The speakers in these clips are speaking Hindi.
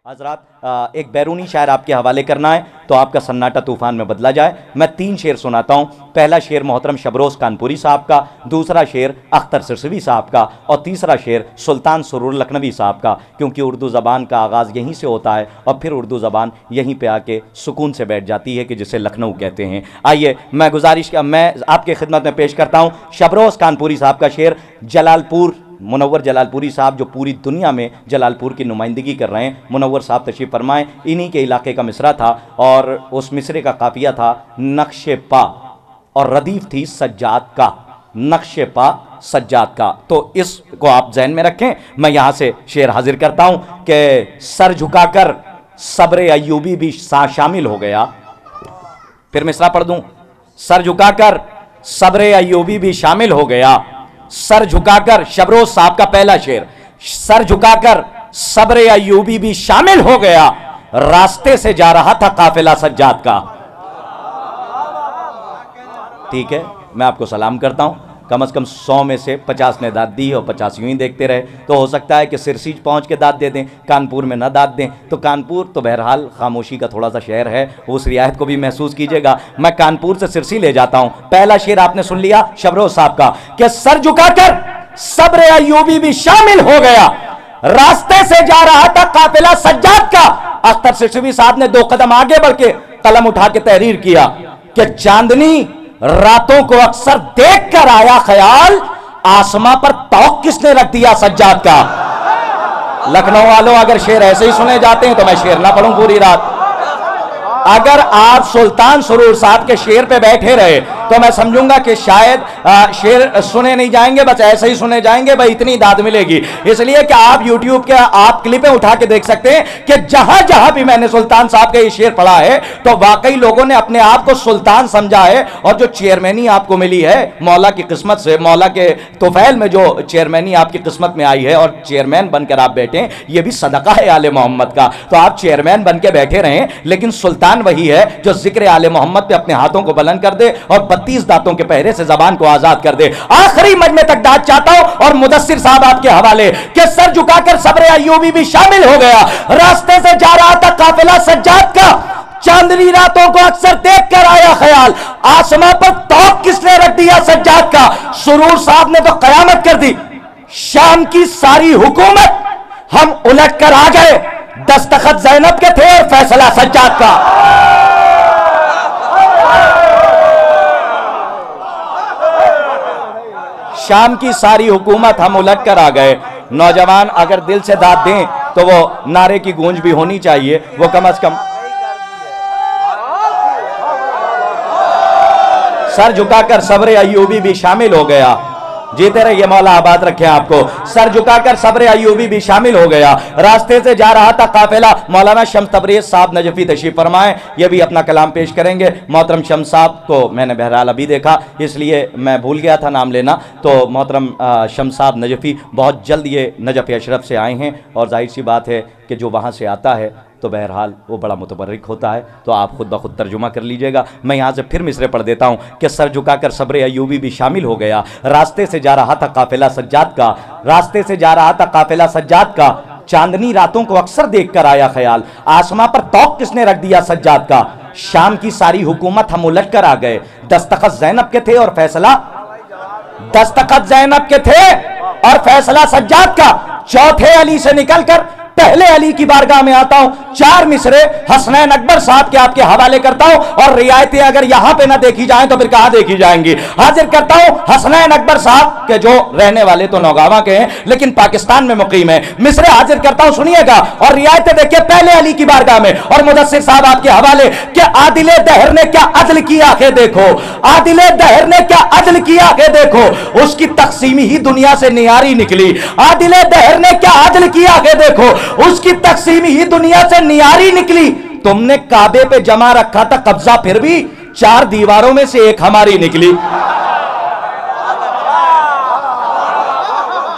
हजरात एक बैरूनी शायर आपके हवाले करना है तो आपका सन्नाटा तूफान में बदला जाए। मैं 3 शेर सुनाता हूँ। पहला शेर मोहतरम शबरोज़ कानपुरी साहब का, दूसरा शेर अख्तर सिरसवी साहब का और तीसरा शेर सुल्तान सुरूर लखनवी साहब का, क्योंकि उर्दू ज़बान का आगाज़ यहीं से होता है और फिर उर्दू ज़बान यहीं पे आके सुकून से बैठ जाती है कि जिसे लखनऊ कहते हैं। आइए मैं आपके खिदमत में पेश करता हूँ शबरोज़ कानपुरी साहब का शेर। जलालपुर मुनव्वर जलालपुरी साहब जो पूरी दुनिया में जलालपुर की नुमाइंदगी कर रहे हैं, मुनव्वर साहब तशरीफ़ फरमाएं। इन्हीं के इलाके का मिसरा था और उस मिसरे का काफ़िया था नक्शे पा और रदीफ थी सज्जाद का, नक्शे पा सज्जाद का। तो इसको आप जहन में रखें। मैं यहाँ से शेर हाजिर करता हूँ कि सर झुकाकर सब्र अय्यूबी भी शामिल हो गया। फिर मिसरा पढ़ दूँ। सर झुकाकर सब्र अय्यूबी भी शामिल हो गया। सर झुकाकर, शबरोज़ साहब का पहला शेर, सर झुकाकर सब्र अय्यूबी भी शामिल हो गया, रास्ते से जा रहा था काफिला सज्जाद का। ठीक है, मैं आपको सलाम करता हूं। कम से कम 100 में से 50 ने दाद दी और 50 यूं ही देखते रहे। तो हो सकता है कि सिरसी पहुंच के दाद दे दें, कानपुर में ना दाद दें। तो कानपुर तो बहरहाल खामोशी का थोड़ा सा शहर है, उस रियायत को भी महसूस कीजिएगा। मैं कानपुर से सिरसी ले जाता हूं। पहला शेर आपने सुन लिया शबरोज़ साहब का कि सर झुकाकर सब्र अय्यूबी भी शामिल हो गया, रास्ते से जा रहा था काफिला सज्जाद का। अख्तर सिरसवी साहब ने 2 कदम आगे बढ़ के कलम उठा के तहरीर किया कि चांदनी रातों को अक्सर देख कर आया ख्याल, आसमां पर तौक किसने रख दिया सज्जाद का। लखनऊ वालों, अगर शेर ऐसे ही सुने जाते हैं तो मैं शेर ना पढ़ूं पूरी रात। अगर आप सुल्तान सुरूर साहब के शेर पे बैठे रहे तो मैं समझूंगा कि शायद शेर सुने नहीं जाएंगे, बस ऐसे ही सुने जाएंगे, भाई इतनी दाद मिलेगी। इसलिए कि आप YouTube के आप क्लिपें उठा के देख सकते हैं कि जहां जहां भी मैंने सुल्तान साहब का ये शेर पढ़ा है तो वाकई लोगों ने अपने आप को सुल्तान समझा है। और जो चेयरमैनी आपको मिली है मौला की किस्मत से, मौला के तोफैल में जो चेयरमैनी आपकी किस्मत में आई है और चेयरमैन बनकर आप बैठे, ये भी सदका है आले मोहम्मद का। तो आप चेयरमैन बन के बैठे रहें, लेकिन सुल्तान वही है जो जिक्र आले मोहम्मद पे अपने हाथों को बुलंद कर दे और 32 दांतों के पहरे से जबान को आजाद कर दे। आखिरी मजमे तक दाद चाहता हूं और मुदस्सिर साहब आपके हवाले कि सर झुकाकर सब्र अय्यूबी भी शामिल हो गया, रास्ते से जा रहा था काफिला सज्जाद का, चांदनी रातों को अक्सर देख कर आया ख्याल, आसमां पर तौक किसने रख दिया सज्जाद का। सुरूर साहब ने तो कयामत कर दी, शाम की सारी हुकूमत हम उलट कर आ गए, दस्तखत ज़ैनब के थे और फैसला सज्जाद का। शाम की सारी हुकूमत हम उलट कर आ गए। नौजवान अगर दिल से दाद दें तो वो नारे की गूंज भी होनी चाहिए, वो कम से कम सर झुकाकर सब्र अय्यूबी भी शामिल हो गया। जीते रहिए, मौला आबाद रखे आपको। सर झुकाकर सब्र अय्यूबी भी शामिल हो गया, रास्ते से जा रहा था काफिला। मौलाना शम्स तबरेज़ साहब नजफी तशरीफ फरमाएं, ये भी अपना कलाम पेश करेंगे। मोहतरम शम्स साहब को मैंने बहरहाल अभी देखा, इसलिए मैं भूल गया था नाम लेना। तो मोहतरम शम्स साहब नजफी बहुत जल्द ये नजफ अशरफ से आए हैं और जाहिर सी बात है कि जो वहाँ से आता है तो बहरहाल वो बड़ा मुतबर्रिक होता है। तो आप खुद ब खुद तर्जुमा कर लीजिएगा। मैं यहाँ से फिर मिसरे पढ़ देता हूँ कि सर झुकाकर सब्र अय्यूबी भी शामिल हो गया, रास्ते से जा रहा था काफिला सज्जाद का, रास्ते से जा रहा था काफिला सज्जाद का, चांदनी रातों को अक्सर देख कर आया ख्याल, आसमां पर तौक किसने रख दिया सज्जाद का। शाम की सारी हुकूमत हम उलट कर आ गए, दस्तखत ज़ैनब के थे और फैसला, दस्तखत ज़ैनब के थे और फैसला सज्जाद का। चौथे अली से निकलकर पहले अली की बारगाह में आता हूं। 4 मिसरे हसनैन अकबर साहब के आपके हवाले करता हूं और रियायतें अगर यहां पे ना देखी जाएं तो फिर कहां देखी जाएंगी। हाजिर करता हूं हसनैन अकबर साहब के, जो रहने वाले तो नौगावा के हैं लेकिन पाकिस्तान में मुकीम है। मिसरे हाजिर करता हूं, सुनिएगा और रियायतें देखिए पहले अली की बारगाह में। और मुदस्सिर साहब आपके हवाले कि आदिले दहर ने क्या अदल किया है देखो, आदिले दहर ने क्या अदल किया है देखो, उसकी तकसीमी ही दुनिया से नियारी निकली। आदिले दहर ने क्या अदल किया है देखो, उसकी तकसीम ही दुनिया से नियारी निकली। तुमने काबे पे जमा रखा था कब्जा, फिर भी 4 दीवारों में से एक हमारी निकली।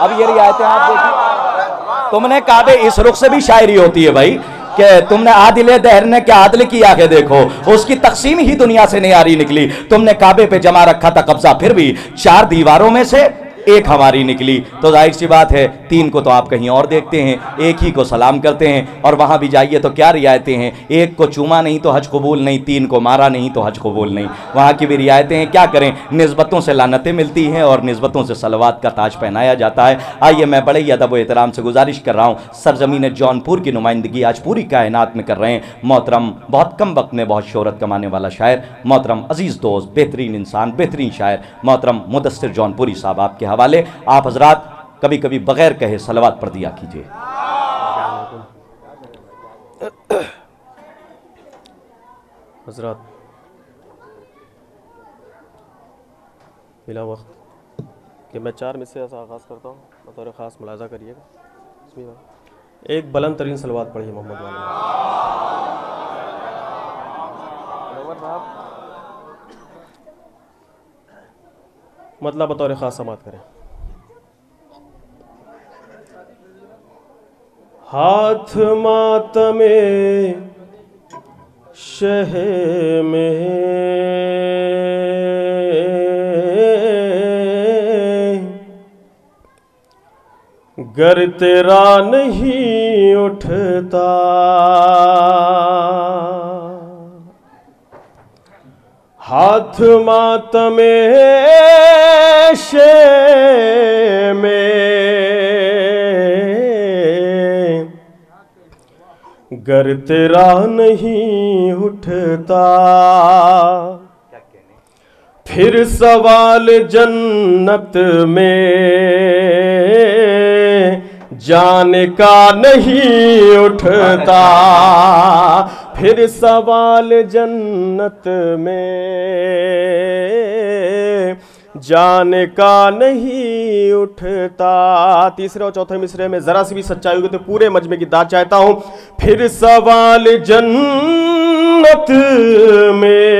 अब ये रियायतें आप देखिए, तुमने काबे, इस रुख से भी शायरी होती है भाई कि तुमने आदिले दहर ने क्या आदिल किया है देखो, उसकी तकसीम ही दुनिया से नियारी निकली। तुमने काबे पे जमा रखा था कब्जा, फिर भी 4 दीवारों में से एक हमारी निकली, तो जाहिर सी बात है 3 को तो आप कहीं और देखते हैं, एक ही को सलाम करते हैं। और वहाँ भी जाइए तो क्या रियायतें हैं, एक को चूमा नहीं तो हज कबूल नहीं, 3 को मारा नहीं तो हज कबूल नहीं। वहाँ की भी रियायतें हैं, क्या करें, निस्बतों से लानतें मिलती हैं और निस्बतों से सलवात का ताज पहनाया जाता है। आइए मैं बड़े ही अदब व एहतराम से गुजारिश कर रहा हूँ, सरजमीन जौनपुर की नुमाइंदगी आज पूरी कायनात में कर रहे हैं मोहतरम, बहुत कम वक्त में बहुत शोहरत कमाने वाला शायर, मोहतरम अजीज़ दोस्त, बेहतरीन इंसान, बेहतरीन शायर, मोहतरम मुदस्सिर जौनपुरी साहब आपके हवाले। आप हजरात कभी कभी बगैर कहे सलवात पढ़ दिया कीजिए। हजरात मिला वक्त कि मैं 4 मिसरे से आगाज़ करता हूँ, बतौर ख़ास मुलाज़ा करिएगा। एक बुलंद तरीन सलवात पढ़िए मोहम्मद वाले साहब, मतलब बतौर ख़ास समात करें। हाथ मातमे शह में गर तेरा नहीं उठता, हाथ मातमे शह में गर तेरा नहीं उठता, फिर सवाल जन्नत में जाने का नहीं उठता, फिर सवाल जन्नत में जाने का नहीं उठता। तीसरे और चौथे मिसरे में जरा सी भी सच्चाई होगी तो पूरे मजमे की दाद चाहता हूं। फिर सवाल जन्नत में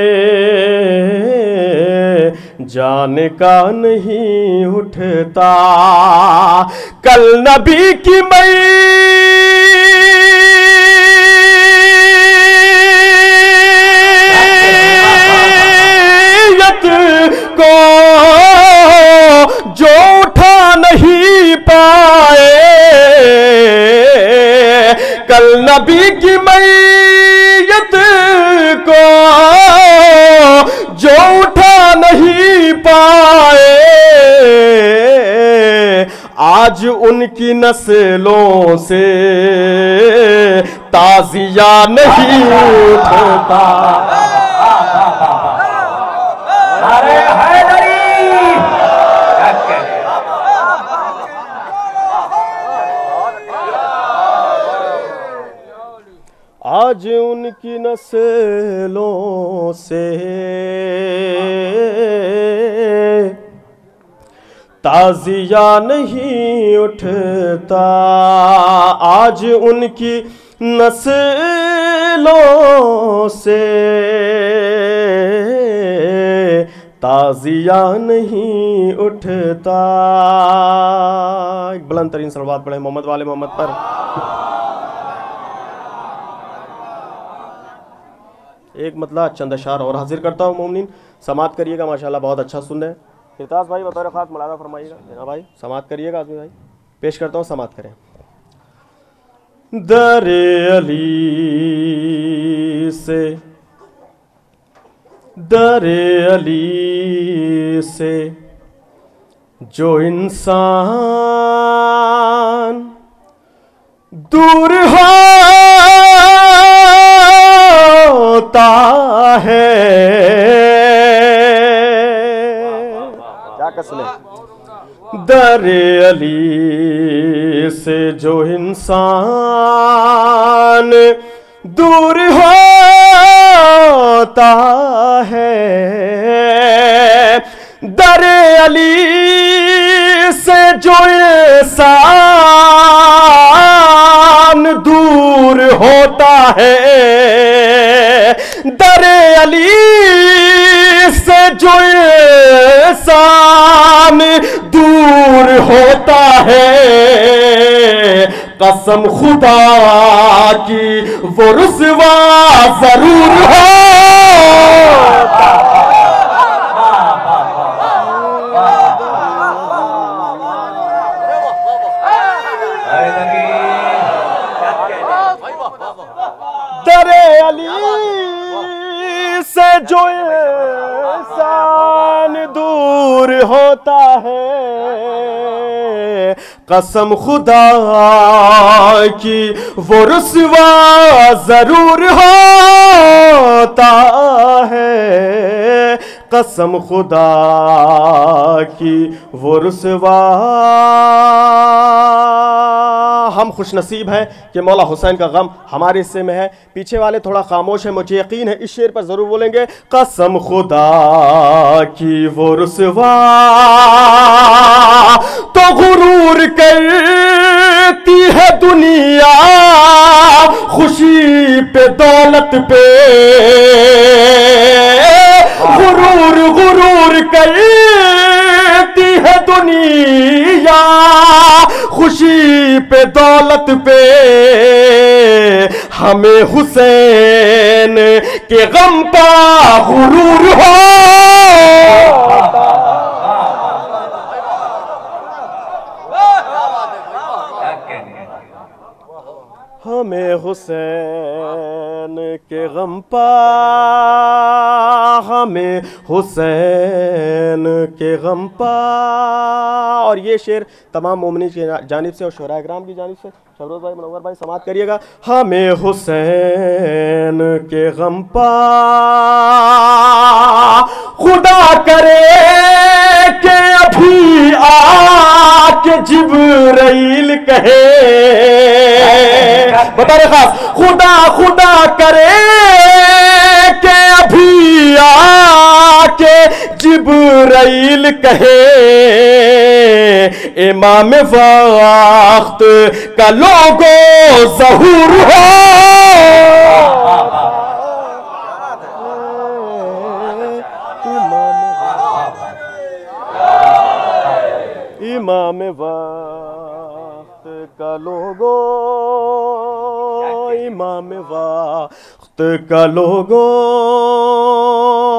जाने का नहीं उठता, कल नबी की मैयत को जो उठा नहीं पाए, कल नबी की मैयत को जो उठा नहीं पाए, आज उनकी नस्लों से ताजिया नहीं उठता। अरे आज उनकी नस्लों से ताजिया नहीं उठता, आज उनकी नस्लों से ताजिया नहीं उठता। एक बुलंद तरीन सलवात पढ़े मोहम्मद वाले मोहम्मद पर। एक मतलब चंद अशार और हाजिर करता हूँ मोमिनीन, समात करिएगा, माशाल्लाह बहुत अच्छा सुन रहे हैं। इरताज भाई बतौर खास मुलाज़ा फरमाइएगा, मेरा भाई समात करिएगा। आजमी भाई पेश करता हूँ, समात करें। दरे अली से, दरे अली से जो इंसान दूर होता है, क्या कसले, दरे अली से जो इंसान दूर होता है, दरे अली से जो इंसान दूर होता है, दरे अली से जो इंसान दूर होता है, कसम खुदा की वो रुसवा जरूर होता। अली से जो इंसान दूर होता है, कसम खुदा की वो रुसवा जरूर होता है, कसम खुदा की वो रुसवा। हम खुशनसीब हैं कि मौला हुसैन का गम हमारे हिस्से में है। पीछे वाले थोड़ा खामोश है, मुझे यकीन है इस शेर पर जरूर बोलेंगे। कसम खुदा की वो रुसवा तो गुरूर करती है दुनिया, खुशी पे दौलत पे गुरूर गुरूर करती है दुनिया, खुशी पे दौलत पे हमें हुसैन के गम का गुरूर हो। हमें हुसैन के गम पा, हमें हुसैन के गम पा। और ये शेर तमाम मोमिनीन की जानिब से और शुहराए किराम की जानिब से शबरोज भाई, मुनव्वर भाई समाअत करिएगा। हमें हुसैन के गम पा, खुदा करे के अभी आके जिब्राइल कहे, बता रहे खास, खुदा खुदा करे के अभी आके जिब्राइल कहे, इमाम वक्त का लोगो ज़हूर हो। इमाम वक्त का लोगो, इमाम वक्त का लोगो।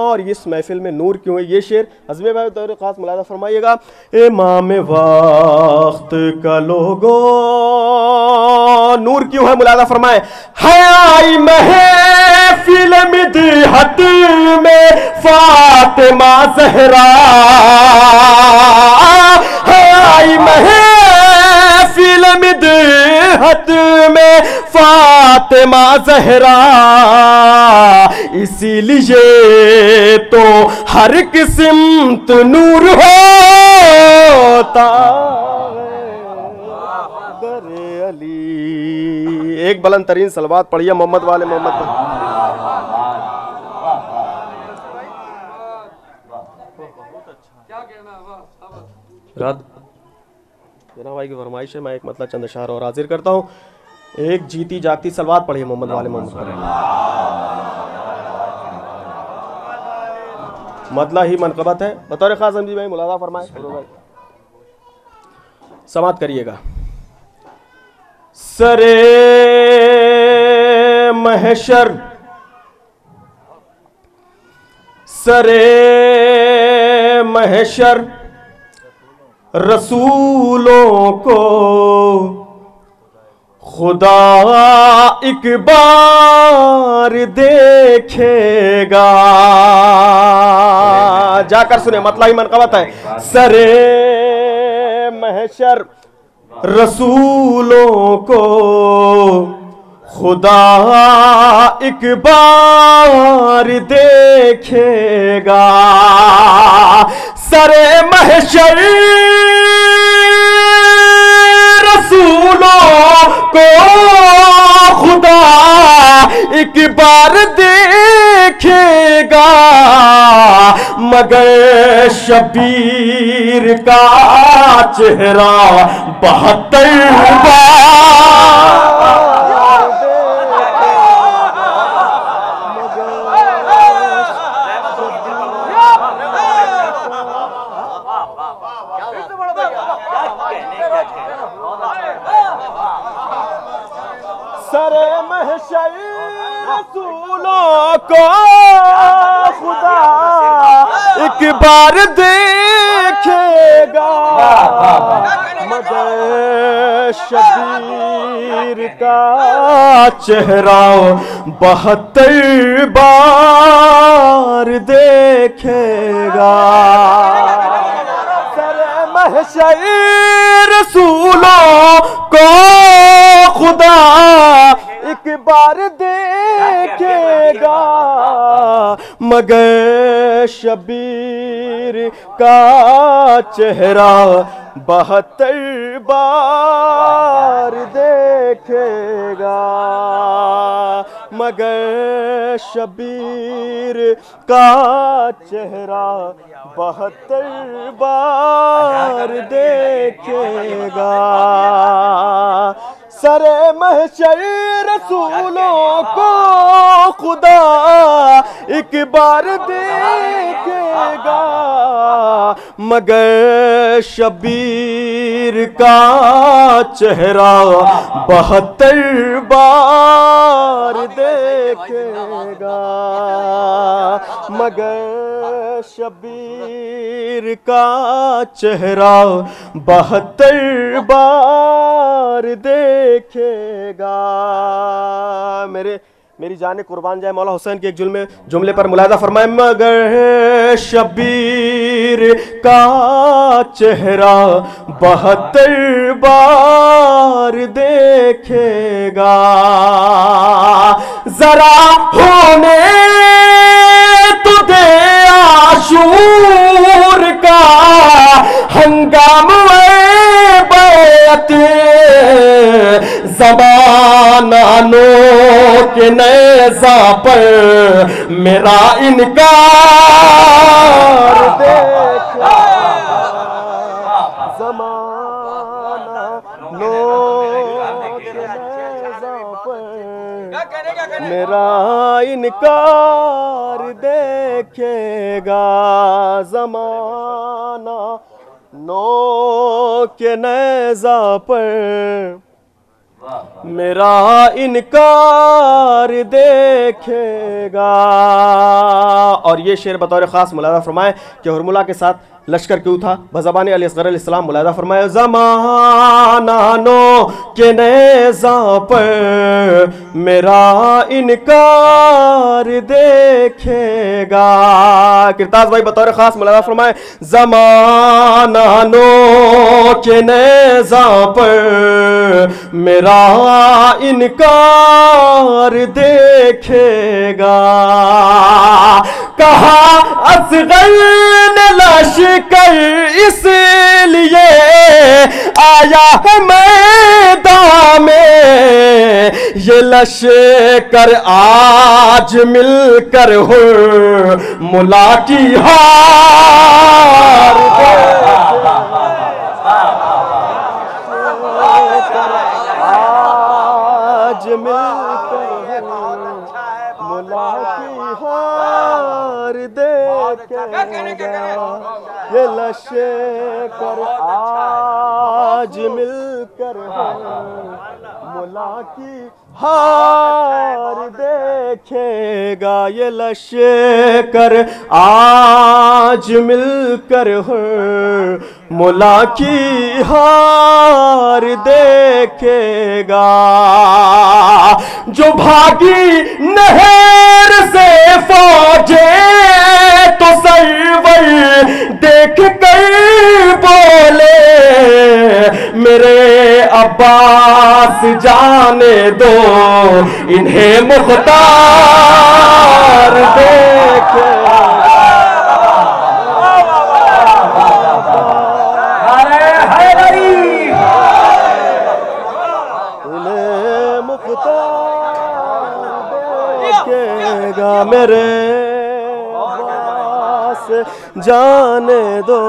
और इस महफिल में नूर क्यों है, ये शेर हज़मे भाई तो खास मुलादा फरमाइएगा। इमाम वक्त का लोगो, नूर क्यों है मुलादा फरमाए। है आई महफिल मिदहत में फातिमा ज़हरा, है आई महफिल मिदहत में फातिमा ज़हरा, इसीलिए तो हर किस्मत नूर होता दरे अली। एक बुलंद तरीन सलवात पढ़िए मोहम्मद वाले मोहम्मद पर। जना भाई की फरमाइश है, मैं एक मतलब चंद अशआर और हाजिर करता हूँ। एक जीती जागती सलवात पढ़िए मोहम्मद वाले मोहम्मद पर। मतला ही मनकबत है, बतौर खास समझी भाई मुलादा फरमाए, समात करिएगा। सरे महशर, सरे महशर रसूलों को खुदा एक बार देखेगा। जाकर सुने, मतलब ही मनकबत है। सरे महशर रसूलों को खुदा एक बार देखेगा। सरे महशर रसूलों को खुदा एक बार देखेगा, मगर शबीर का चेहरा 72 बार सरे महशर रसूलों को खुदा एक बार देखेगा, मगर शबीर का चेहरा 72 बार देखेगा। सरे महशर रसूलों को खुदा एक बार देखेगा, मगर शबीर का चेहरा 72 बार देखेगा, मगर शबीर का चेहरा 72 बार देखेगा। सरे महशर रसूलों को खुदा एक बार देखेगा, मगर शबीर का चेहरा 72 बार देखेगा, मगर शबीर का चेहरा 72 बार देखेगा। मेरी जाने कुर्बान जाए मौला हुसैन के एक जुमले पर मुलाहिजा फरमाए, मगर शबीर का चेहरा 72 बार देखेगा। जरा होने तो दे आशूर का हंगामा बैत, ज़माना के नेज़ा पर मेरा इनकार देखा, ज़माना के नेज़ा पर मेरा इनकार देखेगा। ज़माना के नेज़ा पर मेरा इनकार देखेगा। और ये शेर बतौर ख़ास मुलाहिज़ा फरमाए कि हुरमुला के साथ लश्कर क्यों था, बज़बान अली असग़र अलैहिस्सलाम मुलाहिज़ा फरमाए, ज़माना के नेज़ा पर मेरा इनकार देखेगा। किरताज भाई बतौर ख़ास मुलाहिज़ा फरमाए, ज़माना के नेज़ा पर मेरा इनकार देखेगा। कहा असग़र ने लश्कर इसलिए आया है मैदान में, ये लश्कर आज मिलकर हुरमुला की हार आज मिलकर मुला की हार देखेगा। ये लश्कर आज मिलकर मुला की हार देखेगा। ये लश्कर आज मिलकर मुला की हार देखेगा। जो भागी नहर से फौजे तो सरवर देख कर बोले, मेरे अब्बास जाने दो इन्हें मुख्तार देखे। इन्हें मुख्तार देखेगा, मेरे अब्बास जाने दो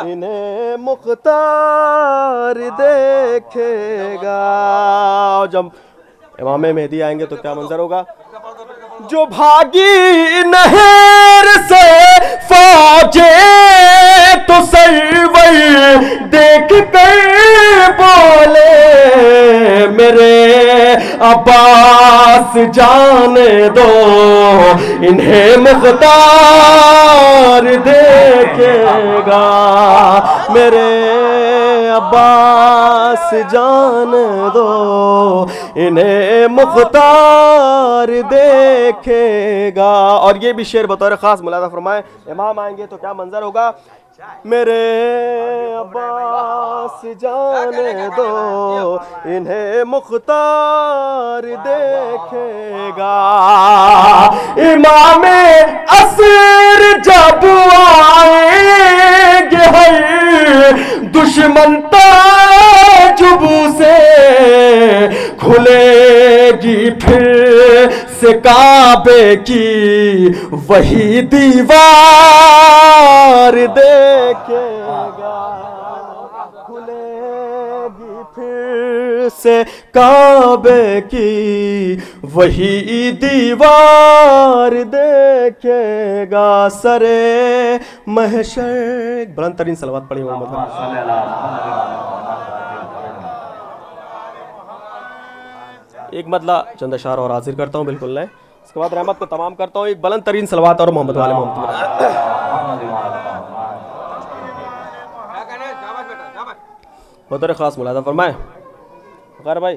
इन्हें मुख्तार देखेगा। जब इमाम मेहदी आएंगे तो क्या मंजर होगा। जो भागी नहर से फौजे तो सरवर देख कर बोले, मेरे अब्बास अब्बास जाने दो, इन्हें मुख्तार देखेगा। मेरे अब्बास जाने दो, इन्हें मुख्तार देखेगा। और ये भी शेर बतौर खास मुलादा फरमाए, इमाम आएंगे तो क्या मंजर होगा। मेरे अब्बास जाने दो, इन्हें मुख्तार देखेगा। इमाम असर जब आएंगे है, दुश्मन ताजुबू से खुलेगी फिर से काबे की वही दीवार देखेगा। खुलेगी फिर से काबे की वही दीवार देखेगा। सरे महशर, बुलंद तरीन सलवात पढ़ी मोहम्मद। एक मतला चंद अशार और हाजिर करता हूँ, बिल्कुल नहीं, इसके बाद रहमत को तमाम करता हूँ। एक बुलंद तरीन सलवात और मोहम्मद वाले मोहम्मद। बहुत खास मुलादा फरमाए ग़ैर भाई।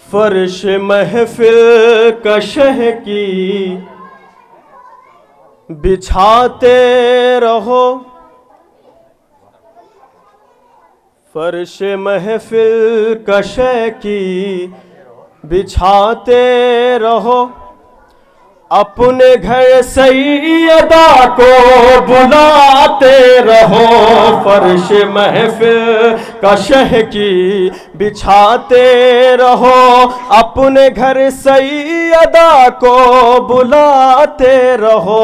फर्श महफिल कशह की बिछाते रहो, फर्श महफिल कशह की बिछाते रहो। अपने घर सैयदा को बुलाते रहो, फर्श महफिल कशह की बिछाते रहो। अपने घर सैयदा को बुलाते रहो,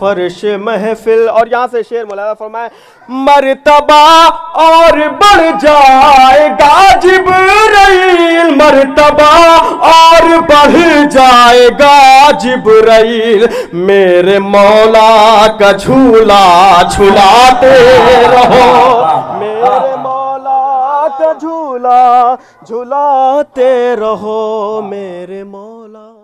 फर्श महफिल। और यहाँ से शेर मुलादा फरमाए, मर्तबा और बढ़ जाएगा जिब्राइल, मर्तबा और बढ़ जाएगा जिब्राइल। मेरे मौला का झूला झूलाते रहो, मेरे मौला का झूला झूलाते रहो, मेरे मौला।